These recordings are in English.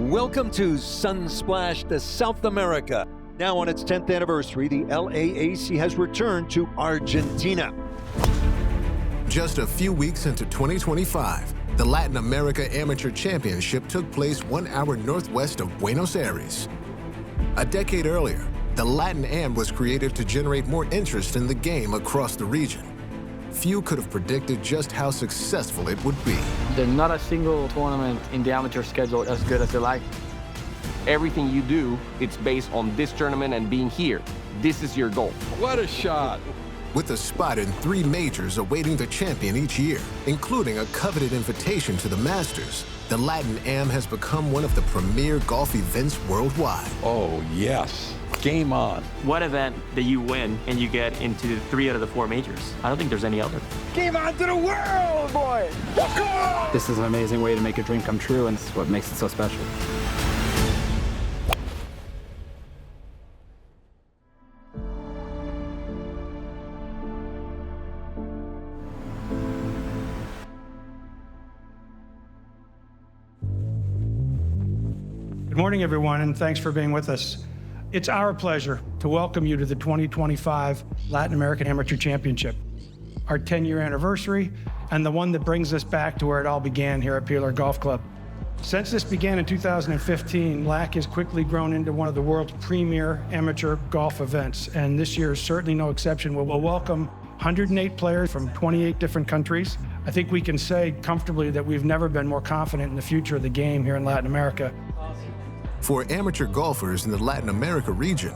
Welcome to Sunsplash to South America. Now on its 10th anniversary, the LAAC has returned to Argentina. Just a few weeks into 2025, the Latin America Amateur Championship took place 1 hour northwest of Buenos Aires. A decade earlier, the Latin Am was created to generate more interest in the game across the region. Few could have predicted just how successful it would be. There's not a single tournament in the amateur schedule as good as the LAAC. Everything you do, it's based on this tournament and being here. This is your goal. What a shot! With a spot in 3 majors awaiting the champion each year, including a coveted invitation to the Masters, the Latin Am has become one of the premier golf events worldwide. Oh, yes. Game on. What event that you win and you get into 3 out of the 4 majors? I don't think there's any other. Game on to the world, boy! This is an amazing way to make a dream come true, and it's what makes it so special. Good morning, everyone, and thanks for being with us. It's our pleasure to welcome you to the 2025 Latin American Amateur Championship, our 10-year anniversary, and the one that brings us back to where it all began here at Peeler Golf Club. Since this began in 2015, LAAC has quickly grown into one of the world's premier amateur golf events, and this year is certainly no exception. We'll welcome 108 players from 28 different countries. I think we can say comfortably that we've never been more confident in the future of the game here in Latin America. For amateur golfers in the Latin America region,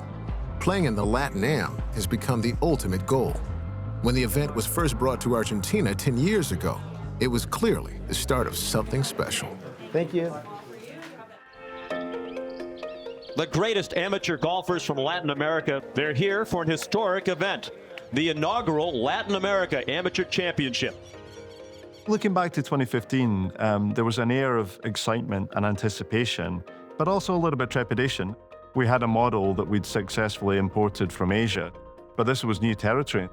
playing in the Latin Am has become the ultimate goal. When the event was first brought to Argentina 10 years ago, it was clearly the start of something special. Thank you. The greatest amateur golfers from Latin America, they're here for an historic event, the inaugural Latin America Amateur Championship. Looking back to 2015, there was an air of excitement and anticipation, but also a little bit of trepidation. We had a model that we'd successfully imported from Asia, but this was new territory.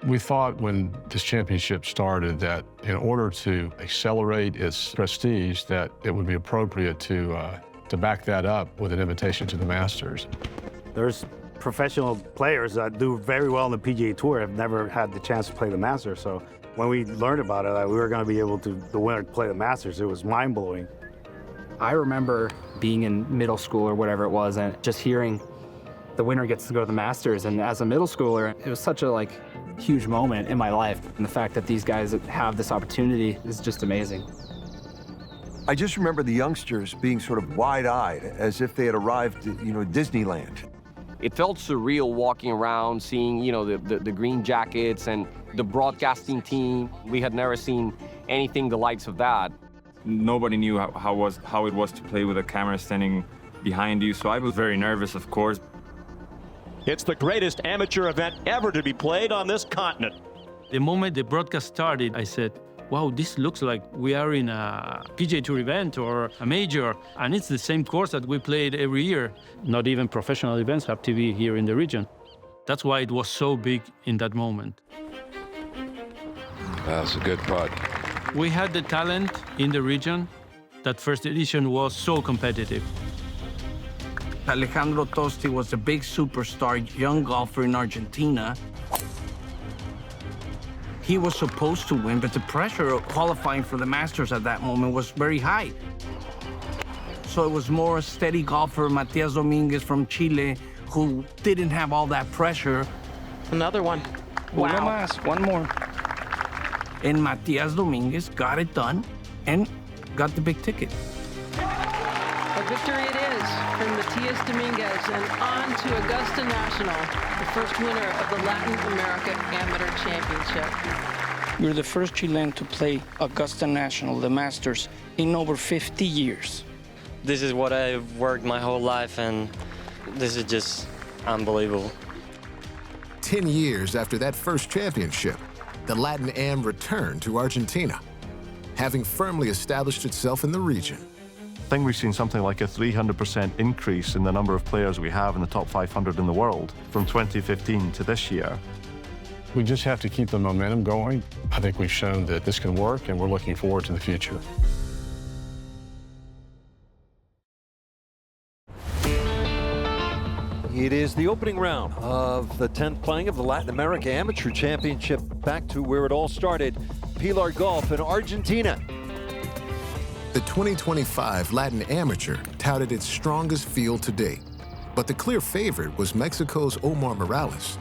We thought when this championship started that in order to accelerate its prestige, that it would be appropriate to back that up with an invitation to the Masters. There's professional players that do very well on the PGA Tour have never had the chance to play the Masters. So when we learned about it, that we were going to be able to, the winner to play the Masters, it was mind-blowing. I remember being in middle school or whatever it was, and just hearing the winner gets to go to the Masters. And as a middle schooler, it was such a huge moment in my life. And the fact that these guys have this opportunity is just amazing. I just remember the youngsters being sort of wide-eyed, as if they had arrived at, Disneyland. It felt surreal walking around, seeing, the green jackets and the broadcasting team. We had never seen anything the likes of that. Nobody knew how it was to play with a camera standing behind you, so I was very nervous, of course. It's the greatest amateur event ever to be played on this continent. The moment the broadcast started, I said, wow, this looks like we are in a PGA Tour event or a major, and it's the same course that we played every year. Not even professional events have TV here in the region. That's why it was so big in that moment. That's a good putt. We had the talent in the region. That first edition was so competitive. Alejandro Tosti was a big superstar, young golfer in Argentina. He was supposed to win, but the pressure of qualifying for the Masters at that moment was very high. So it was more a steady golfer, Matias Dominguez from Chile, who didn't have all that pressure. Another one. Wow. Uno más, one more. And Matias Dominguez got it done and got the big ticket. A victory it is for Matias Dominguez, and on to Augusta National, the first winner of the Latin America Amateur Championship. We're the first Chilean to play Augusta National, the Masters, in over 50 years. This is what I've worked my whole life, and this is just unbelievable. 10 years after that first championship, the Latin Am returned to Argentina, having firmly established itself in the region. I think we've seen something like a 300% increase in the number of players we have in the top 500 in the world from 2015 to this year. We just have to keep the momentum going. I think we've shown that this can work, and we're looking forward to the future. It is the opening round of the 10th playing of the Latin America Amateur Championship. Back to where it all started, Pilar Golf in Argentina. The 2025 Latin Amateur touted its strongest field to date, but the clear favorite was Mexico's Omar Morales.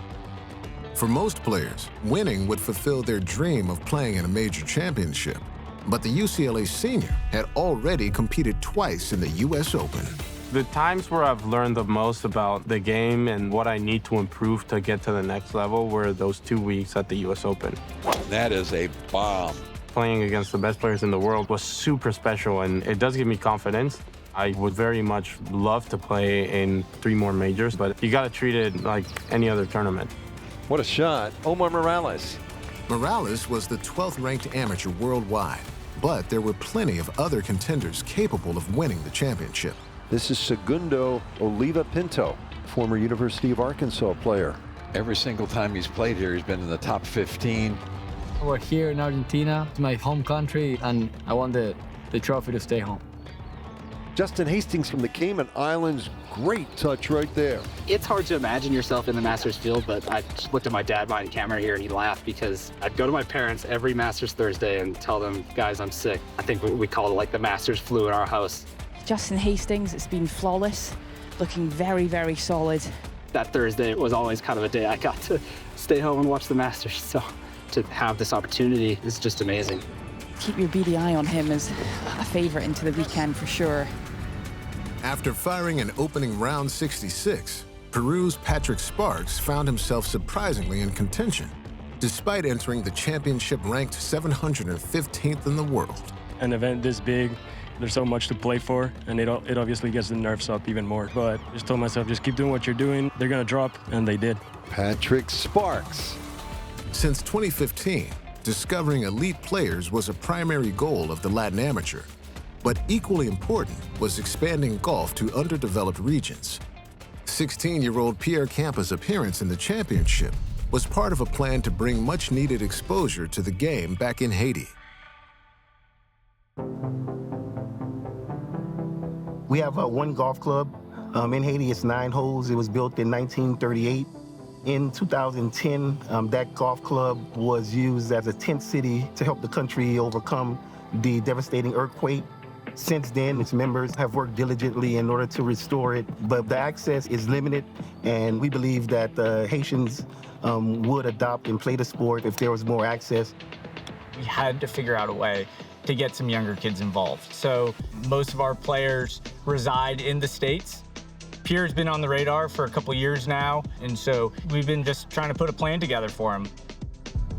For most players, winning would fulfill their dream of playing in a major championship, but the UCLA senior had already competed twice in the U.S. Open. The times where I've learned the most about the game and what I need to improve to get to the next level were those 2 weeks at the U.S. Open. That is a bomb. Playing against the best players in the world was super special, and it does give me confidence. I would very much love to play in 3 more majors, but you got to treat it like any other tournament. What a shot, Omar Morales. Morales was the 12th ranked amateur worldwide, but there were plenty of other contenders capable of winning the championship. This is Segundo Oliva Pinto, former University of Arkansas player. Every single time he's played here, he's been in the top 15. We're here in Argentina. It's my home country, and I want the trophy to stay home. Justin Hastings from the Cayman Islands, great touch right there. It's hard to imagine yourself in the Masters field, but I just looked at my dad behind the camera here and he laughed because I'd go to my parents every Masters Thursday and tell them, guys, I'm sick. I think we call it like the Masters flu in our house. Justin Hastings, it's been flawless, looking very, very solid. That Thursday was always kind of a day I got to stay home and watch the Masters, so to have this opportunity is just amazing. Keep your beady eye on him as a favorite into the weekend for sure. After firing an opening round 66, Peru's Patrick Sparks found himself surprisingly in contention, despite entering the championship ranked 715th in the world. An event this big, there's so much to play for, and it obviously gets the nerves up even more. But I just told myself, just keep doing what you're doing. They're gonna drop, and they did. Patrick Sparks. Since 2015, discovering elite players was a primary goal of the Latin Amateur. But equally important was expanding golf to underdeveloped regions. 16-year-old Pierre Campa's appearance in the championship was part of a plan to bring much-needed exposure to the game back in Haiti. We have one golf club. In Haiti, it's 9 holes. It was built in 1938. In 2010, that golf club was used as a tent city to help the country overcome the devastating earthquake. Since then, its members have worked diligently in order to restore it, but the access is limited, and we believe that the Haitians would adopt and play the sport if there was more access. We had to figure out a way to get some younger kids involved. So most of our players reside in the States. Pierre's been on the radar for a couple years now, and so we've been just trying to put a plan together for him.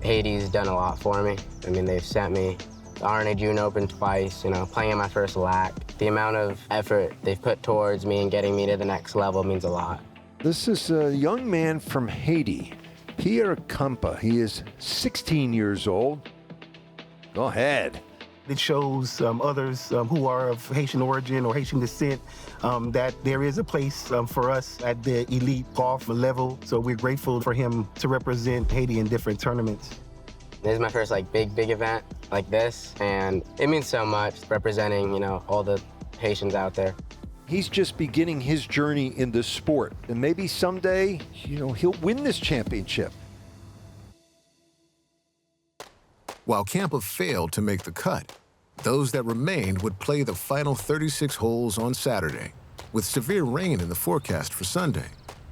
Haiti's done a lot for me. I mean, they've sent me the RNA June Open twice, playing in my first LAAC. The amount of effort they've put towards me and getting me to the next level means a lot. This is a young man from Haiti, Pierre Campa. He is 16 years old. Go ahead. It shows others who are of Haitian origin or Haitian descent that there is a place for us at the elite golf level. So we're grateful for him to represent Haiti in different tournaments. This is my first big event like this, and it means so much representing, all the Haitians out there. He's just beginning his journey in the sport, and maybe someday, he'll win this championship. While Campa failed to make the cut, those that remained would play the final 36 holes on Saturday, with severe rain in the forecast for Sunday.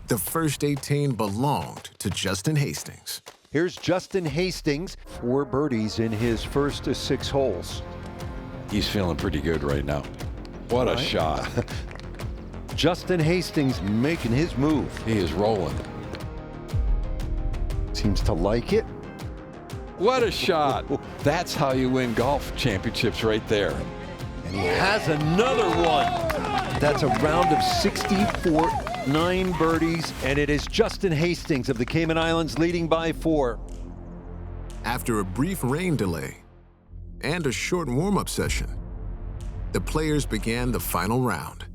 The first 18 belonged to Justin Hastings. Here's Justin Hastings, 4 birdies in his first 6 holes. He's feeling pretty good right now. What a shot. Justin Hastings making his move. He is rolling. Seems to like it. What a shot. That's how you win golf championships right there. And he has another one. That's a round of 64, 9 birdies, and it is Justin Hastings of the Cayman Islands leading by 4. After a brief rain delay and a short warm-up session, the players began the final round.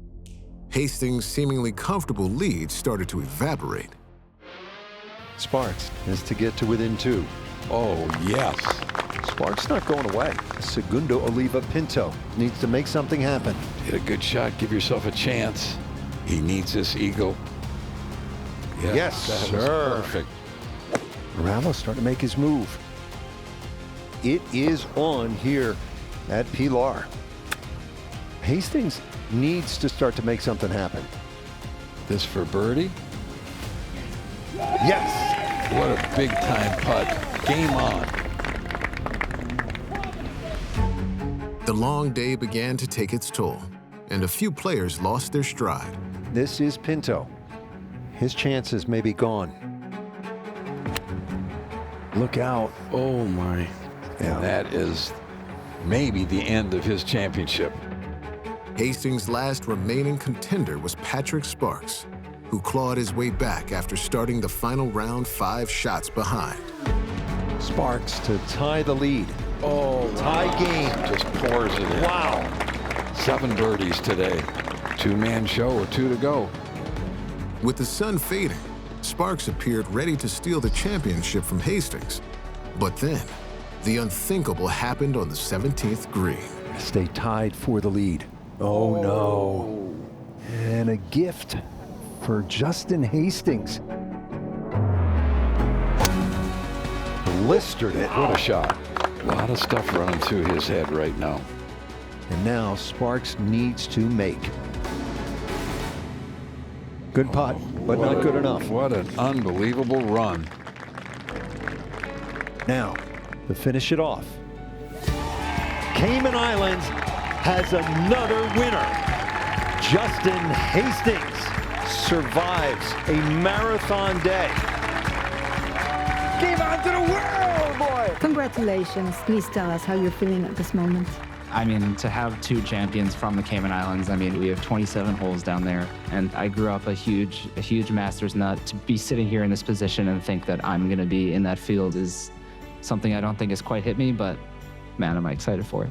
Hastings' seemingly comfortable lead started to evaporate. Sparks has to get to within 2. Oh, yes. Sparks not going away. Segundo Oliva Pinto needs to make something happen. Hit a good shot, give yourself a chance. He needs this eagle. Yes, sir. Perfect. Morales starting to make his move. It is on here at Pilar. Hastings needs to start to make something happen. This for birdie. Yes. What a big time putt. Game on. The long day began to take its toll, and a few players lost their stride. This is Pinto. His chances may be gone. Look out. Oh my. Yeah. And that is maybe the end of his championship. Hastings' last remaining contender was Patrick Sparks, who clawed his way back after starting the final round 5 shots behind. Sparks to tie the lead. Oh, tie game. Just pours it in. Wow. 7 birdies today. 2-man show with 2 to go. With the sun fading, Sparks appeared ready to steal the championship from Hastings. But then, the unthinkable happened on the 17th green. Stay tied for the lead. Oh no. And a gift for Justin Hastings. Blistered it. What a shot. A lot of stuff running through his head right now. And now Sparks needs to make. Good putt, but not good enough. What an unbelievable run. Now, to finish it off, Cayman Islands has another winner. Justin Hastings survives a marathon day. Give on to the world, boy! Congratulations. Please tell us how you're feeling at this moment. I mean, to have 2 champions from the Cayman Islands, I mean, we have 27 holes down there, and I grew up a huge Masters nut. To be sitting here in this position and think that I'm going to be in that field is something I don't think has quite hit me, but man, am I excited for it.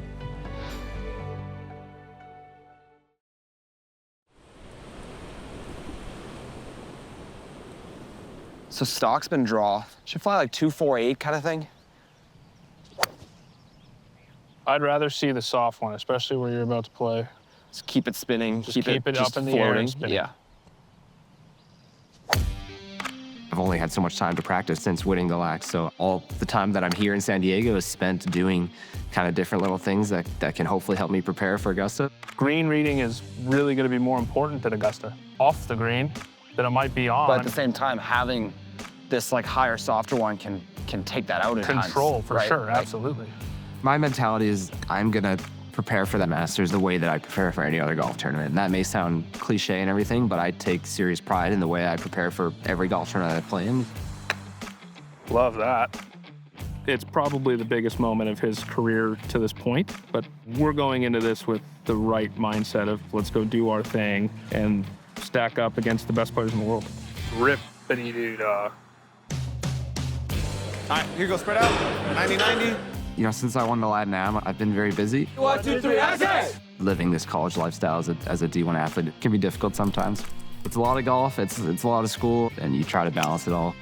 So stock's been draw. Should fly like 248 kind of thing. I'd rather see the soft one, especially where you're about to play. Just keep it spinning. Just keep it just up in the floating. air and spinning. Yeah. I've only had so much time to practice since winning the LAAC, so all the time that I'm here in San Diego is spent doing kind of different little things that can hopefully help me prepare for Augusta. Green reading is really going to be more important than Augusta. Off the green than it might be on. But at the same time, having this like higher, softer one can take that out at times. Control, for right? sure, Like, absolutely. my mentality is I'm gonna prepare for the Masters the way that I prepare for any other golf tournament. And that may sound cliche and everything, but I take serious pride in the way I prepare for every golf tournament I play in. Love that. It's probably the biggest moment of his career to this point, but we're going into this with the right mindset of let's go do our thing and stack up against the best players in the world. Rippity doo dah. All right, here goes spread out, 90-90. You know, since I won the LATAM, I've been very busy. 1, 2, 3, action! Living this college lifestyle as a D1 athlete it can be difficult sometimes. It's a lot of golf, it's a lot of school, and you try to balance it all.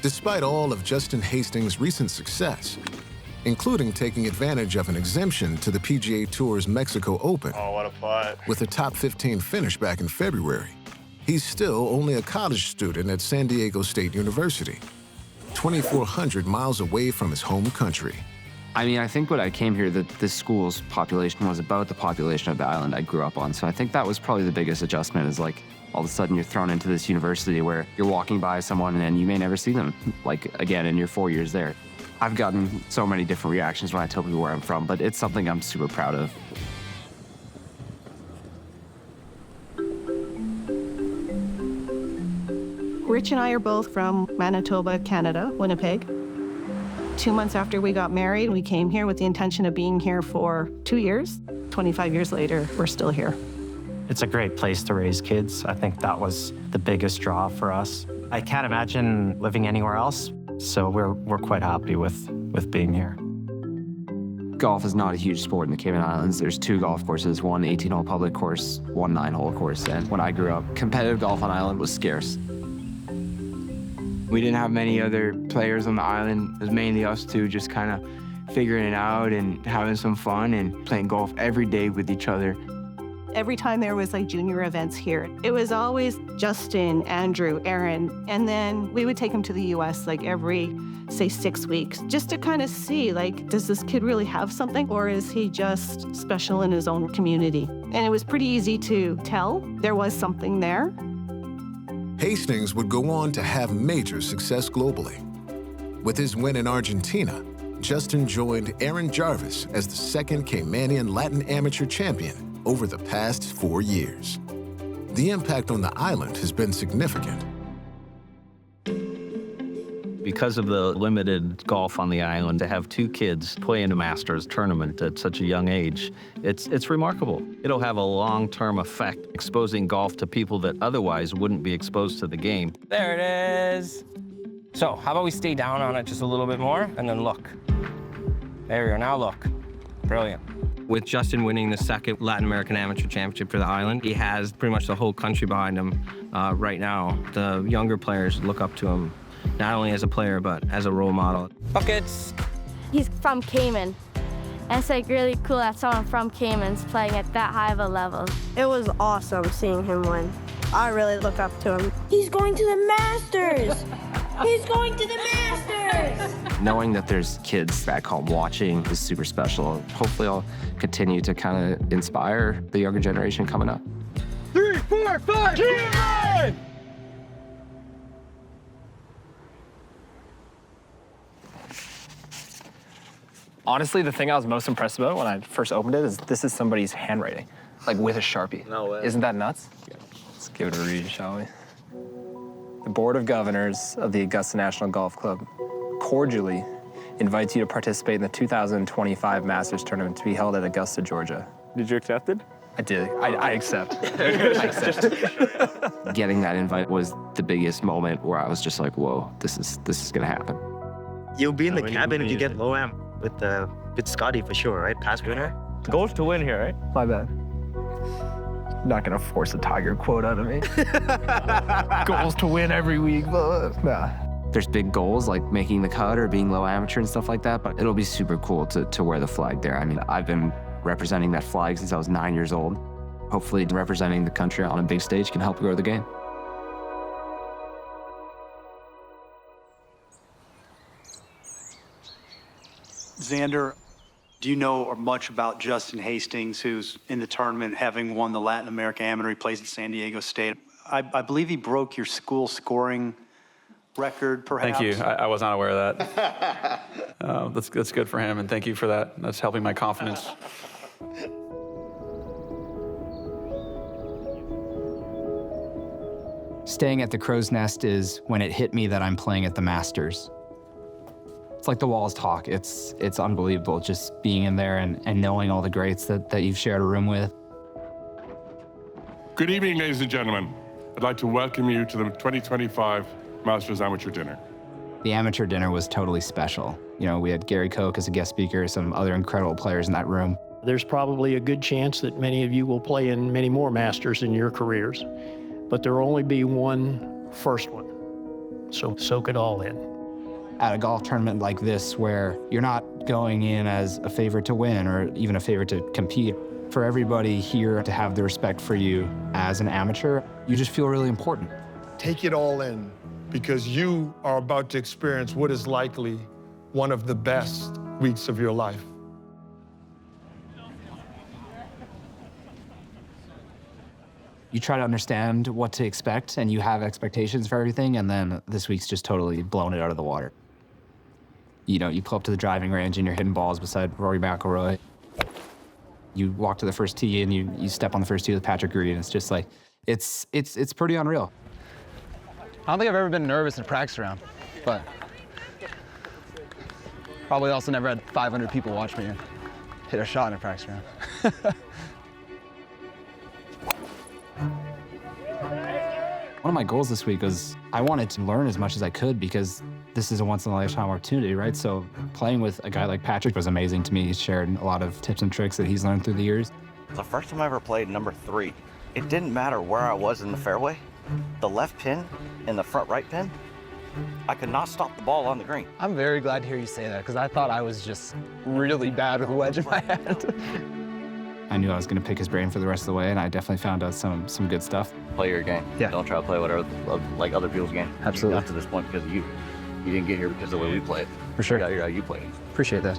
Despite all of Justin Hastings' recent success, including taking advantage of an exemption to the PGA Tour's Mexico Open. Oh, what a putt. With a top 15 finish back in February, he's still only a college student at San Diego State University, 2,400 miles away from his home country. I mean, I think when I came here, that this school's population was about the population of the island I grew up on. So I think that was probably the biggest adjustment is like, all of a sudden you're thrown into this university where you're walking by someone and you may never see them, like, again, in your 4 years there. I've gotten so many different reactions when I tell people where I'm from, but it's something I'm super proud of. Rich and I are both from Manitoba, Canada, Winnipeg. 2 months after we got married, we came here with the intention of being here for 2 years. 25 years later, we're still here. It's a great place to raise kids. I think that was the biggest draw for us. I can't imagine living anywhere else, so we're quite happy with being here. Golf is not a huge sport in the Cayman Islands. There's 2 golf courses, one 18-hole public course, one 9-hole course. And when I grew up, competitive golf on island was scarce. We didn't have many other players on the island. It was mainly us two just kind of figuring it out and having some fun and playing golf every day with each other. Every time there was like junior events here, it was always Justin, Andrew, Aaron, and then we would take him to the US like every, say, 6 weeks, just to kind of see, like, does this kid really have something, or is he just special in his own community? And it was pretty easy to tell there was something there. Hastings would go on to have major success globally. With his win in Argentina, Justin joined Aaron Jarvis as the second Caymanian Latin amateur champion over the past 4 years. The impact on the island has been significant. Because of the limited golf on the island, to have 2 kids play in a Masters tournament at such a young age, it's remarkable. It'll have a long-term effect, exposing golf to people that otherwise wouldn't be exposed to the game. There it is. So how about we stay down on it just a little bit more and then look. There we go, now look. Brilliant. With Justin winning the second Latin American Amateur Championship for the island, he has pretty much the whole country behind him right now. The younger players look up to him, not only as a player, but as a role model. Buckets. He's from Cayman. And it's like really cool that someone from Cayman's playing at that high of a level. It was awesome seeing him win. I really look up to him. He's going to the Masters! He's going to the Masters! Knowing that there's kids back home watching is super special. Hopefully I'll continue to kind of inspire the younger generation coming up. 3, 4, 5, Cayman! Honestly, the thing I was most impressed about when I first opened it is this is somebody's handwriting, like with a Sharpie. No way. Isn't that nuts? Let's give it a read, shall we? The Board of Governors of the Augusta National Golf Club cordially invites you to participate in the 2025 Masters Tournament to be held at Augusta, Georgia. Did you accept it? I did. I accept. I accept. Getting that invite was the biggest moment where I was just like, whoa, this is gonna happen. You'll be in the cabin if you get low amp with Scotty for sure, right? Past winner. The goal is to win here, right? My bad. Not gonna force a Tiger quote out of me. Goals to win every week, but nah. There's big goals like making the cut or being low amateur and stuff like that, but it'll be super cool to wear the flag there. I mean, I've been representing that flag since I was 9 years old. Hopefully representing the country on a big stage can help grow the game. Xander, do you know much about Justin Hastings, who's in the tournament, having won the Latin America Amateur? He plays at San Diego State. I believe he broke your school scoring record, perhaps? Thank you. I was not aware of that. That's good for him, and thank you for that. That's helping my confidence. Staying at the Crow's Nest is when it hit me that I'm playing at the Masters. It's like the walls talk. It's unbelievable just being in there and knowing all the greats that you've shared a room with. Good evening, ladies and gentlemen. I'd like to welcome you to the 2025 Masters Amateur Dinner. The amateur dinner was totally special. You know, we had Gary Koch as a guest speaker, some other incredible players in that room. There's probably a good chance that many of you will play in many more Masters in your careers, but there will only be one first one. So soak it all in. At a golf tournament like this, where you're not going in as a favorite to win or even a favorite to compete, for everybody here to have the respect for you as an amateur, you just feel really important. Take it all in, because you are about to experience what is likely one of the best weeks of your life. You try to understand what to expect, and you have expectations for everything, and then this week's just totally blown it out of the water. You know, you pull up to the driving range and you're hitting balls beside Rory McIlroy. You walk to the first tee and you step on the first tee with Patrick Reed, and it's just like, it's pretty unreal. I don't think I've ever been nervous in a practice round, but probably also never had 500 people watch me hit a shot in a practice round. One of my goals this week was I wanted to learn as much as I could, because this is a once-in-a-lifetime opportunity, right? So playing with a guy like Patrick was amazing to me. He's shared a lot of tips and tricks that he's learned through the years. The first time I ever played number 3, it didn't matter where I was in the fairway. The left pin and the front right pin, I could not stop the ball on the green. I'm very glad to hear you say that, because I thought I was just really bad with a wedge in my hand. I knew I was going to pick his brain for the rest of the way, and I definitely found out some good stuff. Play your game. Yeah. Don't try to play whatever like other people's game. Absolutely. You got to this point because you didn't get here because of the way we play it. For sure. You got here how you play it. Appreciate that.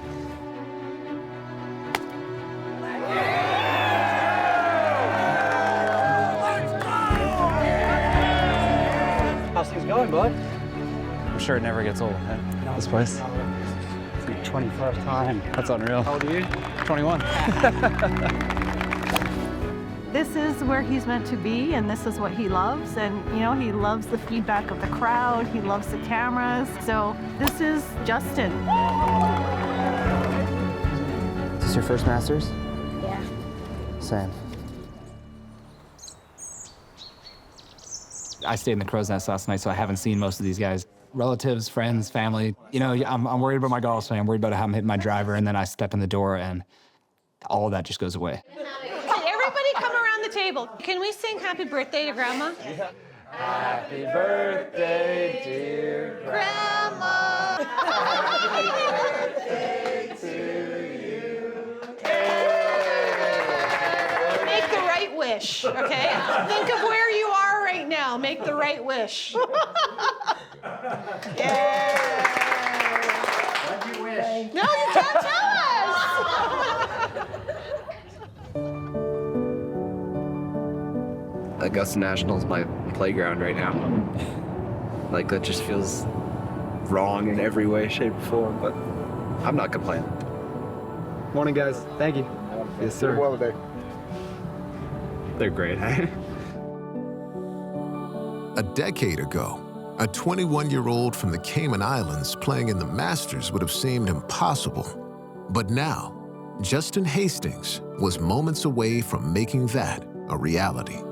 How's things going, bud? I'm sure it never gets old, man. This place. It's your 21st time. That's unreal. How old are you? 21. This is where he's meant to be, and this is what he loves. And, you know, he loves the feedback of the crowd. He loves the cameras. So this is Justin. Is this your first Masters? Yeah. Same. I stayed in the crow's nest last night, so I haven't seen most of these guys. Relatives, friends, family. You know, I'm worried about my golf swing. I'm worried about how I'm hitting my driver, and then I step in the door, and all of that just goes away. Everybody come around the table. Can we sing happy birthday to Grandma? Yeah. Happy birthday, dear Grandma. Happy birthday to you. Make the right wish, okay? Think of where you are right now. Make the right wish. Yeah. What'd you wish? No, you can't tell us. Augusta National is my playground right now. Like, that just feels wrong in every way, shape, or form, but I'm not complaining. Morning, guys. Thank you. Yes, sir. Well today. They're great. A decade ago, a 21-year-old from the Cayman Islands playing in the Masters would have seemed impossible. But now, Justin Hastings was moments away from making that a reality.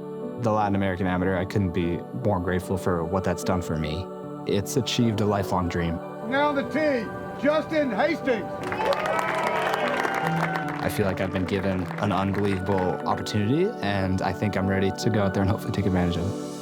The Latin American Amateur, I couldn't be more grateful for what that's done for me. It's achieved a lifelong dream. Now the tee, Justin Hastings. I feel like I've been given an unbelievable opportunity, and I think I'm ready to go out there and hopefully take advantage of it.